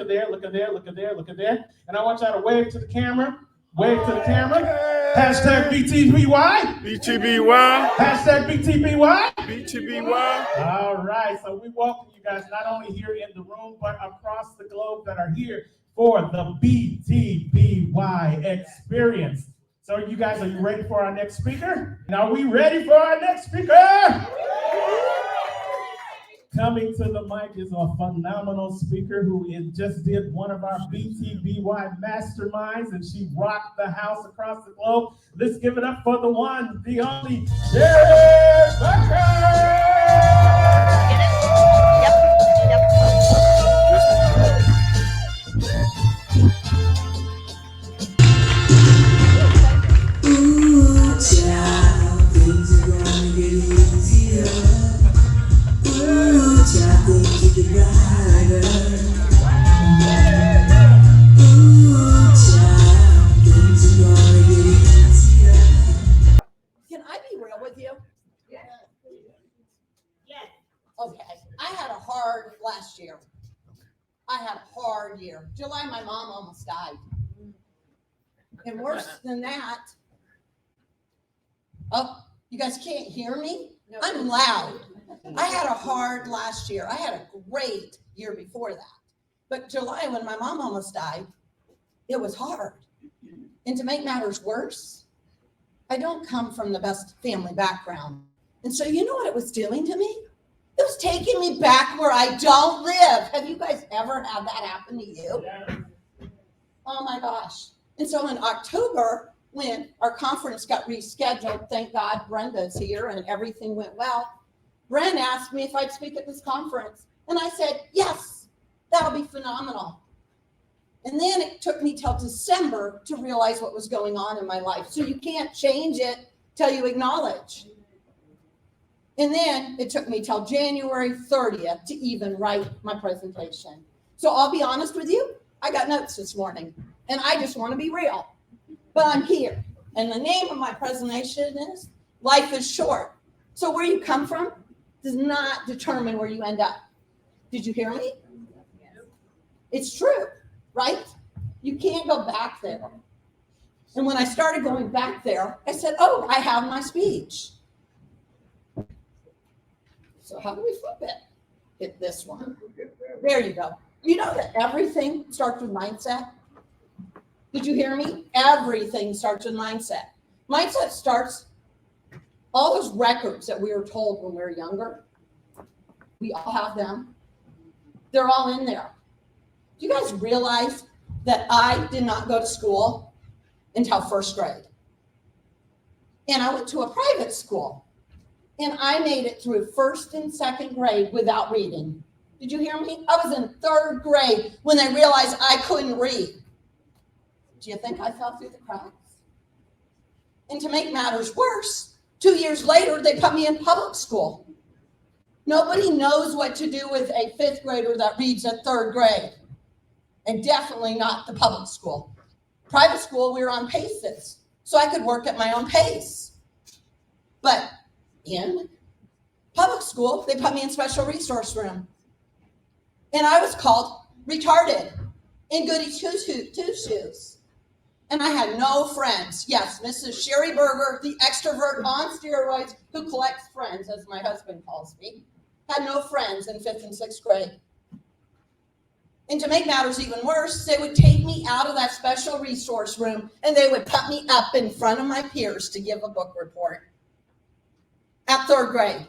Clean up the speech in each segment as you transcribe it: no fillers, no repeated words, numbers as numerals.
Look at there, look at there, look at there. And I want y'all to wave to the camera. Wave to the camera. Hashtag BTBY. BTBY. Hashtag BTBY. BTBY. All right. So we welcome you guys not only here in the room, but across the globe that are here for the BTBY experience. So you guys, are you ready for our next speaker? Now, are we ready for our next speaker? Coming to the mic is a phenomenal speaker who just did one of our BTBY masterminds, and she rocked the house across the globe. Let's give it up for the one, the only, Sheri Berger! Ooh, child, things are gonna get easier. Ooh, child, things get brighter. Ooh, child, things are gonna get easier. Can I be real with you? Yes. Okay. I had a hard last year. I had a hard year. July, my mom almost died. And worse than that, oh, you guys can't hear me? No. I'm loud. I had a hard last year. I had a great year before that. But July, when my mom almost died, it was hard. And to make matters worse, I don't come from the best family background. And so you know what it was doing to me? It was taking me back where I don't live. Have you guys ever had that happen to you? Oh my gosh. And so in October, when our conference got rescheduled, thank God Brenda's here and everything went well, Bren asked me if I'd speak at this conference. And I said, yes, that'll be phenomenal. And then it took me till December to realize what was going on in my life. So you can't change it till you acknowledge. And then it took me till January 30th to even write my presentation. So I'll be honest with you, I got notes this morning and I just want to be real, but I'm here. And the name of my presentation is Life is Short. So where you come from does not determine where you end up. Did you hear me? It's true, right? You can't go back there. And when I started going back there, I said, oh, I have my speech. So how do we flip it? Hit this one. There you go. You know that everything starts with mindset? Did you hear me? Everything starts with mindset. Mindset starts, all those records that we were told when we were younger, we all have them. They're all in there. Do you guys realize that I did not go to school until first grade? And I went to a private school. And I made it through first and second grade without reading. Did you hear me? I was in third grade when they realized I couldn't read. Do you think I fell through the cracks? And to make matters worse, 2 years later, they put me in public school. Nobody knows what to do with a fifth grader that reads at third grade. And definitely not the public school. Private school, we were on paces. So I could work at my own pace. But in public school, they put me in special resource room. And I was called retarded in goody two-shoes. And I had no friends. Yes, Mrs. Sheri Berger, the extrovert on steroids who collects friends, as my husband calls me, had no friends in 5th and 6th grade. And to make matters even worse, they would take me out of that special resource room and they would put me up in front of my peers to give a book report. At third grade.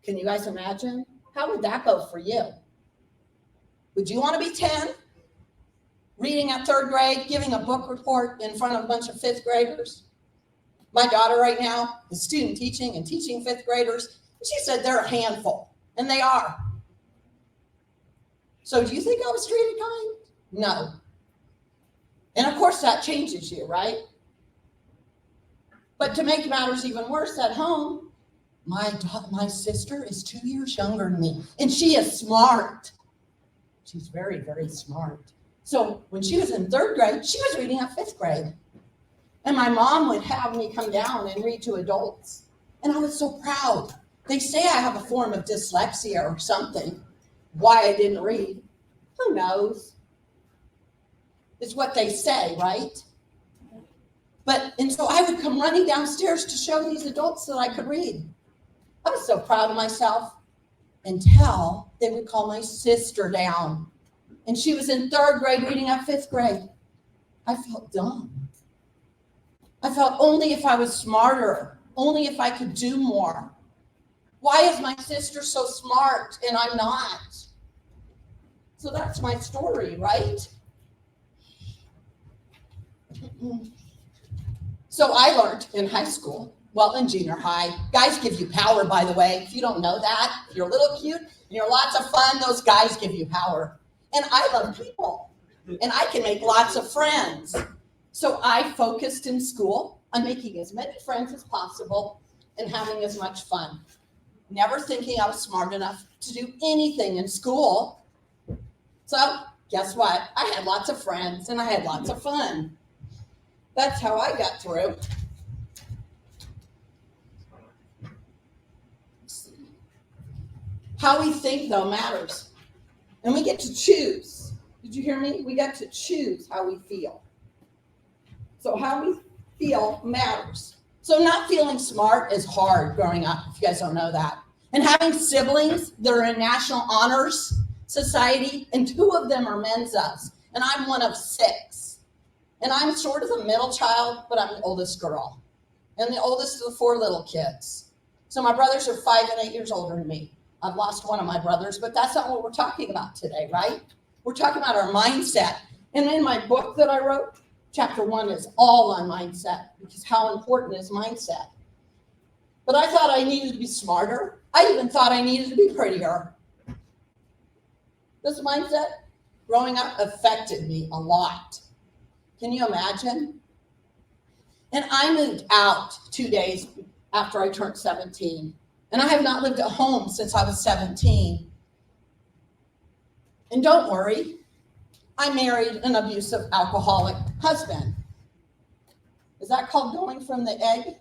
Can you guys imagine? How would that go for you? Would you want to be 10, reading at third grade, giving a book report in front of a bunch of fifth graders? My daughter right now is student teaching and teaching fifth graders. She said they're a handful, and they are. So do you think I was treated kind? No. And of course that changes you, right? But to make matters even worse, at home, my sister is 2 years younger than me, and she is smart. She's very, very smart. So when she was in third grade, she was reading at fifth grade. And my mom would have me come down and read to adults. And I was so proud. They say I have a form of dyslexia or something, why I didn't read. Who knows? Is what they say, right? And so I would come running downstairs to show these adults that I could read. I was so proud of myself until they would call my sister down. And she was in 3rd grade reading up 5th grade. I felt dumb. I felt only if I was smarter, only if I could do more. Why is my sister so smart and I'm not? So that's my story, right? So I learned in high school, well, in junior high, guys give you power, by the way. If you don't know that, if you're a little cute and you're lots of fun, those guys give you power. And I love people, and I can make lots of friends. So I focused in school on making as many friends as possible and having as much fun. Never thinking I was smart enough to do anything in school. So guess what? I had lots of friends and I had lots of fun. That's how I got through. How we think, though, matters. And we get to choose. Did you hear me? We get to choose how we feel. So how we feel matters. So not feeling smart is hard growing up, if you guys don't know that. And having siblings that are in National Honors Society, and 2 of them are Mensa's, and I'm one of 6. And I'm sort of the middle child, but I'm the oldest girl. And the oldest of the 4 little kids. So my brothers are 5 and 8 years older than me. I've lost one of my brothers, but that's not what we're talking about today, right? We're talking about our mindset. And in my book that I wrote, chapter 1 is all on mindset, because how important is mindset? But I thought I needed to be smarter. I even thought I needed to be prettier. This mindset, growing up, affected me a lot. Can you imagine? And I moved out 2 days after I turned 17. And I have not lived at home since I was 17. And don't worry, I married an abusive alcoholic husband. Is that called going from the egg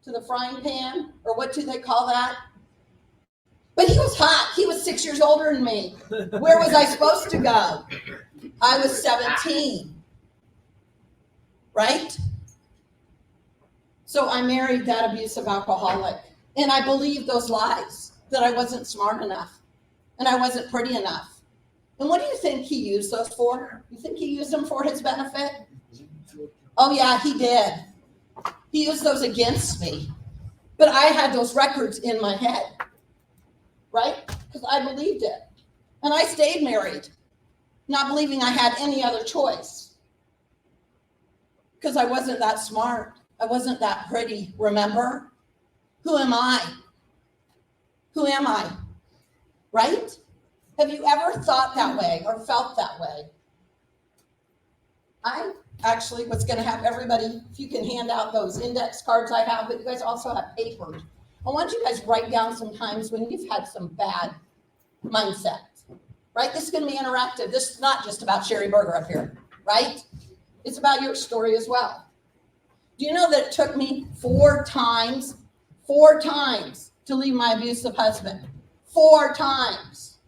to the frying pan? Or what do they call that? But he was hot. He was 6 years older than me. Where was I supposed to go? I was 17. Right? So I married that abusive alcoholic. And I believed those lies, that I wasn't smart enough and I wasn't pretty enough. And what do you think he used those for? You think he used them for his benefit? Oh yeah, he did. He used those against me. But I had those records in my head, right? Because I believed it. And I stayed married, not believing I had any other choice. Because I wasn't that smart. I wasn't that pretty, remember? Who am I? Who am I? Right? Have you ever thought that way or felt that way? I actually was going to have everybody, if you can hand out those index cards I have, but you guys also have papers. I want you guys to write down some times when you've had some bad mindsets, right? This is going to be interactive. This is not just about Sheri Berger up here, right? It's about your story as well. Do you know that it took me 4 times to leave my abusive husband? 4 times.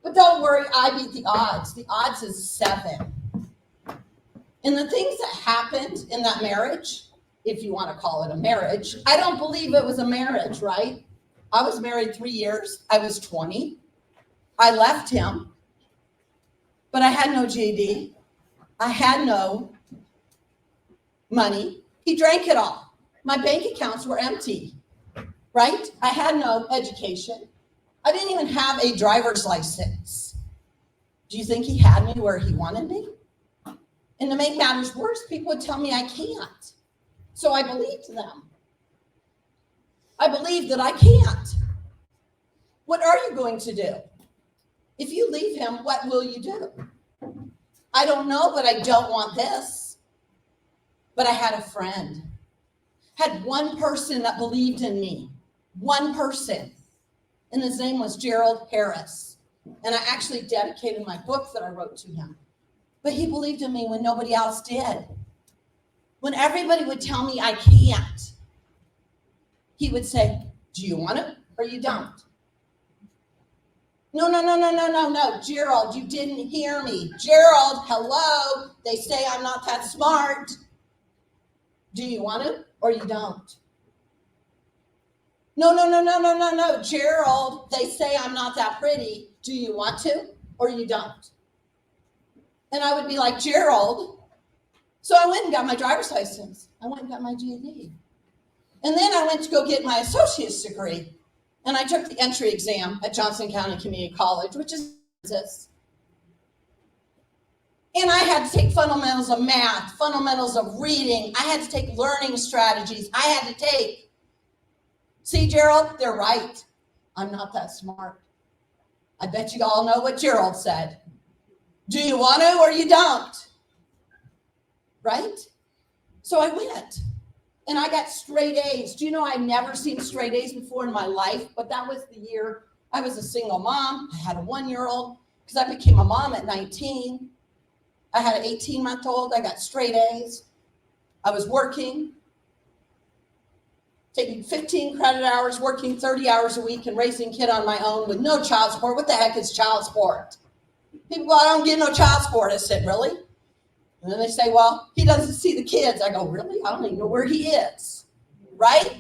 But don't worry, I beat the odds. The odds is 7. And the things that happened in that marriage, if you want to call it a marriage, I don't believe it was a marriage, right? I was married 3 years. I was 20. I left him, but I had no GED. I had no money. He drank it all. My bank accounts were empty, right? I had no education. I didn't even have a driver's license. Do you think he had me where he wanted me? And to make matters worse, people would tell me I can't. So I believed them. I believed that I can't. What are you going to do? If you leave him, what will you do? I don't know, but I don't want this. But I had a friend. Had one person that believed in me. One person. And his name was Gerald Harris. And I actually dedicated my book that I wrote to him. But he believed in me when nobody else did. When everybody would tell me I can't, he would say, do you want it or you don't? No. Gerald, you didn't hear me. Gerald, hello. They say I'm not that smart. Do you want to or you don't? No. Gerald, they say I'm not that pretty. Do you want to or you don't? And I would be like, Gerald. So I went and got my driver's license. I went and got my GED. And then I went to go get my associate's degree. And I took the entry exam at Johnson County Community College, which is this. And I had to take fundamentals of math, fundamentals of reading. I had to take learning strategies. I had to take. See, Gerald, they're right. I'm not that smart. I bet you all know what Gerald said. Do you want to or you don't? Right? So I went. And I got straight A's. Do you know I've never seen straight A's before in my life? But that was the year I was a single mom. I had a 1-year-old because I became a mom at 19. I had an 18-month-old. I got straight A's. I was working, taking 15 credit hours, working 30 hours a week and raising a kid on my own with no child support. What the heck is child support? People go, I don't get no child support. I said, really? And then they say, well, he doesn't see the kids. I go, really? I don't even know where he is. Right?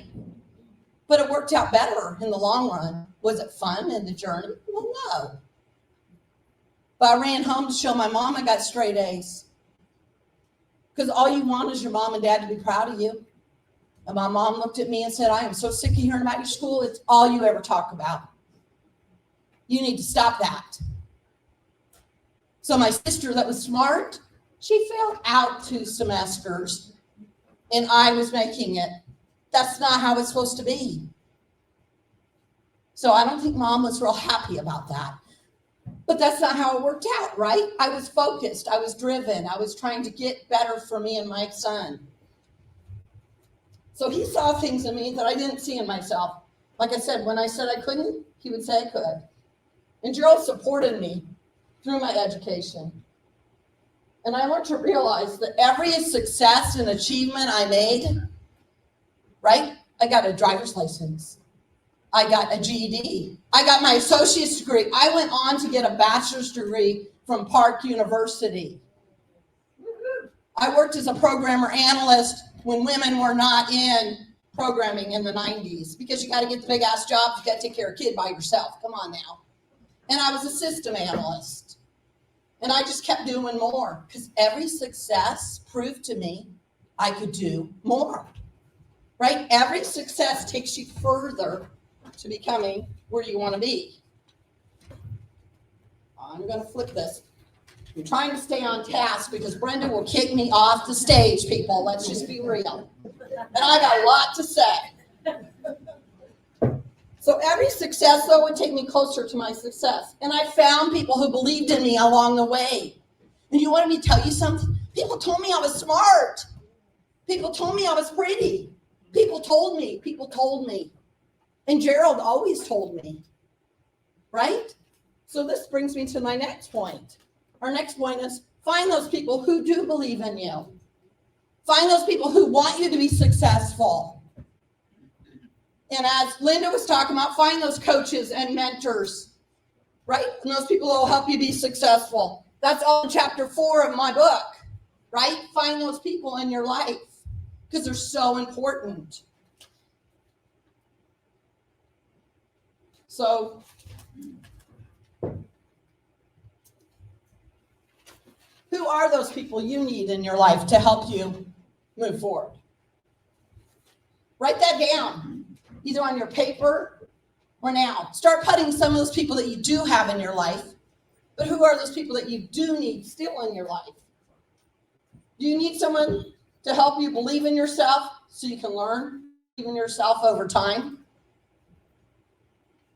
But it worked out better in the long run. Was it fun in the journey? Well, no. But I ran home to show my mom I got straight A's. Because all you want is your mom and dad to be proud of you. And my mom looked at me and said, I am so sick of hearing about your school. It's all you ever talk about. You need to stop that. So my sister that was smart, she failed out 2 semesters, and I was making it. That's not how it's supposed to be. So I don't think mom was real happy about that. But that's not how it worked out, right? I was focused. I was driven. I was trying to get better for me and my son. So he saw things in me that I didn't see in myself. Like I said, when I said I couldn't, he would say I could. And Gerald supported me through my education. And I learned to realize that every success and achievement I made, right? I got a driver's license. I got a GED. I got my associate's degree. I went on to get a bachelor's degree from Park University. I worked as a programmer analyst when women were not in programming in the 90s because you got to get the big ass jobs. You got to take care of a kid by yourself. Come on now. And I was a system analyst. And I just kept doing more because every success proved to me I could do more, right? Every success takes you further to becoming where you want to be. I'm going to flip this. I'm trying to stay on task because Brenda will kick me off the stage, people. Let's just be real. And I got a lot to say. So every success, though, would take me closer to my success. And I found people who believed in me along the way. And you wanted me to tell you something? People told me I was smart. People told me I was pretty. People told me. And Gerald always told me, right? So this brings me to my next point. Our next point is find those people who do believe in you. Find those people who want you to be successful. And as Linda was talking about, find those coaches and mentors, right? And those people who will help you be successful. That's all in chapter 4 of my book, right? Find those people in your life because they're so important. So, who are those people you need in your life to help you move forward? Write that down, either on your paper or now. Start cutting some of those people that you do have in your life, but who are those people that you do need still in your life? Do you need someone to help you believe in yourself so you can learn even yourself over time?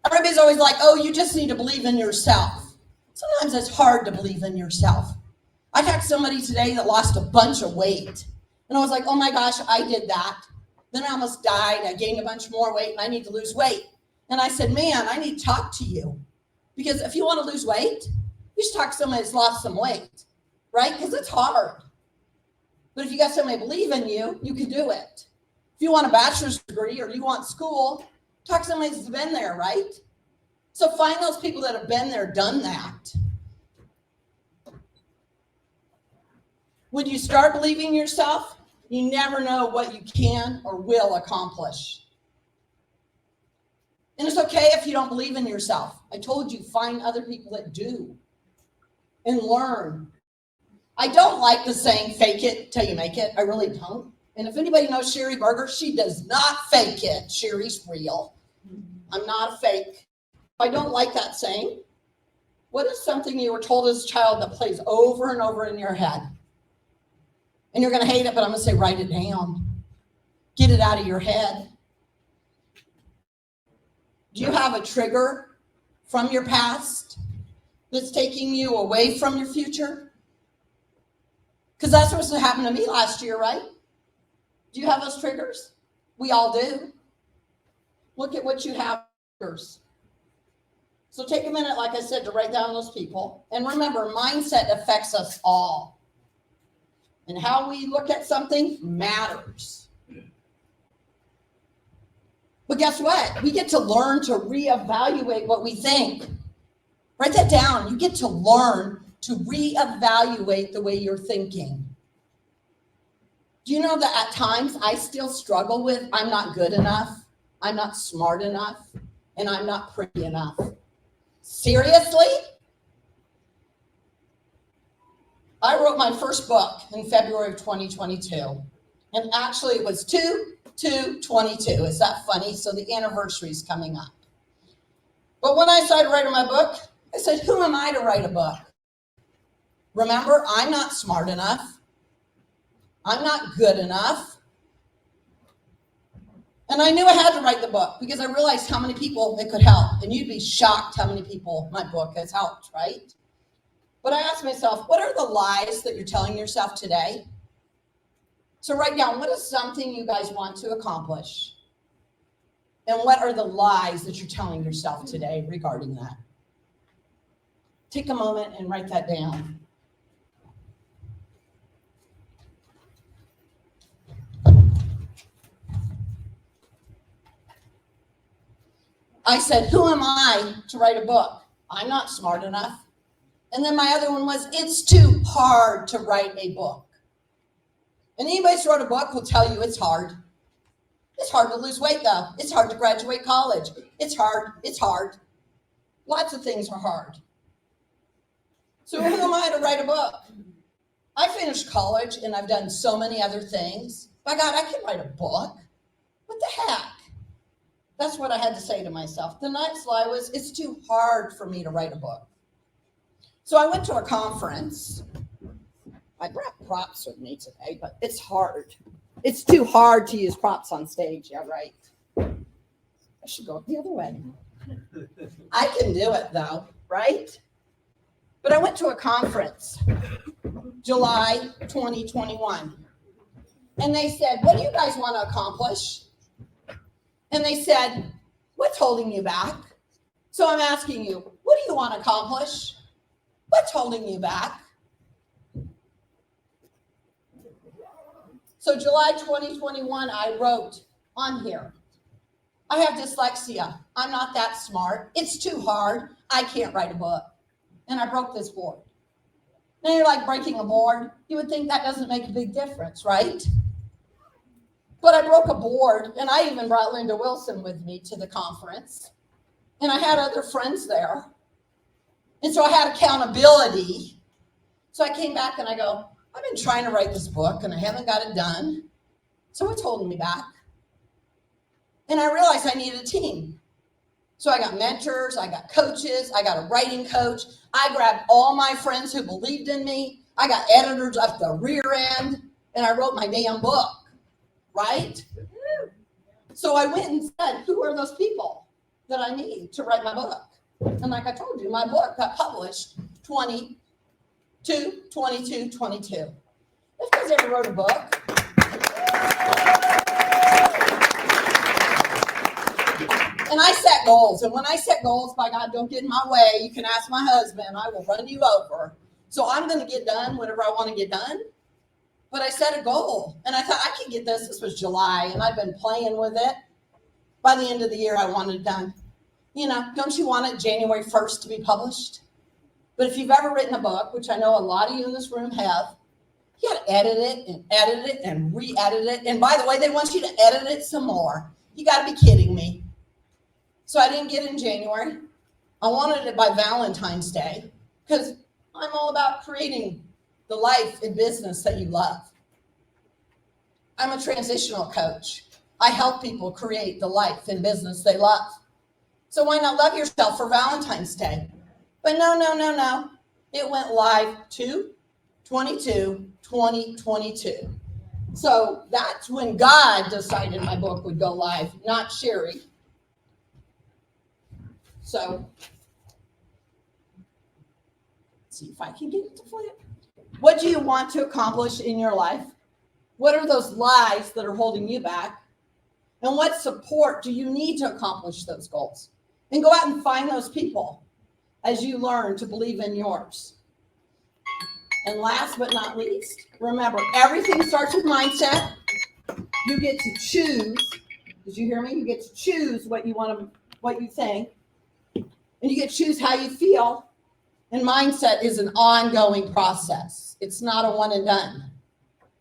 Everybody's always like, oh, you just need to believe in yourself. Sometimes it's hard to believe in yourself. I talked to somebody today that lost a bunch of weight. And I was like, oh my gosh, I did that. Then I almost died. I gained a bunch more weight and I need to lose weight. And I said, man, I need to talk to you. Because if you want to lose weight, you should talk to somebody that's lost some weight, right? Because it's hard. But if you got somebody to believe in you, you can do it. If you want a bachelor's degree or you want school, talk to somebody that's been there, right? So find those people that have been there, done that. When you start believing in yourself, you never know what you can or will accomplish. And it's okay if you don't believe in yourself. I told you, find other people that do and learn. I don't like the saying, fake it till you make it. I really don't. And if anybody knows Sheri Berger, she does not fake it. Sheri's real. I'm not a fake. I don't like that saying. What is something you were told as a child that plays over and over in your head? And you're going to hate it, but I'm going to say write it down. Get it out of your head. Do you have a trigger from your past that's taking you away from your future? Because that's what's happened to me last year, right? Do you have those triggers? We all do. Look at what you have. So take a minute, like I said, to write down those people. And remember, mindset affects us all. And how we look at something matters. But guess what? We get to learn to reevaluate what we think. Write that down. You get to learn to reevaluate the way you're thinking. Do you know that at times I still struggle with I'm not good enough, I'm not smart enough, and I'm not pretty enough? Seriously? I wrote my first book in February of 2022. And actually it was 2/2/22. Is that funny? So the anniversary is coming up. But when I started writing my book, I said, who am I to write a book? Remember, I'm not smart enough. I'm not good enough. And I knew I had to write the book because I realized how many people it could help. And you'd be shocked how many people my book has helped, right? But I asked myself, what are the lies that you're telling yourself today? So write down, what is something you guys want to accomplish? And what are the lies that you're telling yourself today regarding that? Take a moment and write that down. I said, who am I to write a book? I'm not smart enough. And then my other one was, it's too hard to write a book. And anybody who's wrote a book will tell you it's hard. It's hard to lose weight though. It's hard to graduate college. It's hard. It's hard. Lots of things are hard. So who am I to write a book? I finished college and I've done so many other things. By God, I can write a book. What the heck? That's what I had to say to myself. The next lie was, it's too hard for me to write a book. So I went to a conference. I brought props with me today, but it's hard. It's too hard to use props on stage. Yeah, right. I should go the other way. I can do it though, right? But I went to a conference, July 2021. And they said, what do you guys want to accomplish? And they said, what's holding you back? So I'm asking you, what do you want to accomplish? What's holding you back? So July 2021, I wrote on here, I have dyslexia. I'm not that smart. It's too hard. I can't write a book. And I broke this board. Now you're like breaking a board. You would think that doesn't make a big difference, right? But I broke a board, and I even brought Linda Wilson with me to the conference. And I had other friends there. And so I had accountability. So I came back and I go, I've been trying to write this book, and I haven't got it done. So it's holding me back. And I realized I needed a team. So I got mentors, I got coaches, I got a writing coach. I grabbed all my friends who believed in me. I got editors at the rear end, and I wrote my damn book. Right? So I went and said, who are those people that I need to write my book? And like I told you, my book got published 22/22/22. If you guys ever wrote a book, and I set goals. And when I set goals, by God, don't get in my way. You can ask my husband. I will run you over. So I'm going to get done whatever I want to get done. But I set a goal, and I thought I could get this. This was July, and I've been playing with it. By the end of the year, I wanted it done. You know, don't you want it January 1st to be published? But if you've ever written a book, which I know a lot of you in this room have, you got to edit it and re-edit it. And by the way, they want you to edit it some more. You got to be kidding me. So I didn't get it in January. I wanted it by Valentine's Day because I'm all about creating the life and business that you love. I'm a transitional coach. I help people create the life and business they love. So why not love yourself for Valentine's Day? But no. It went live 2/22/2022. So that's when God decided my book would go live, not Sheri. So let's see if I can get it to flip. What do you want to accomplish in your life? What are those lies that are holding you back? And what support do you need to accomplish those goals? And go out and find those people as you learn to believe in yours. And last but not least, remember, everything starts with mindset. You get to choose. Did you hear me? You get to choose what you think. And you get to choose how you feel. And mindset is an ongoing process. It's not a one and done.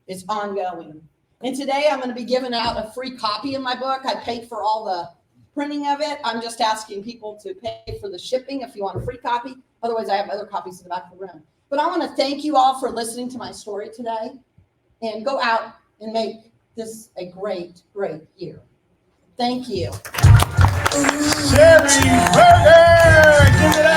It's ongoing. And today I'm going to be giving out a free copy of my book. I paid for all the printing of it. I'm just asking people to pay for the shipping if you want a free copy. Otherwise, I have other copies in the back of the room. But I want to thank you all for listening to my story today. And go out and make this a great, great year. Thank you. Sheri, Berger, give it up.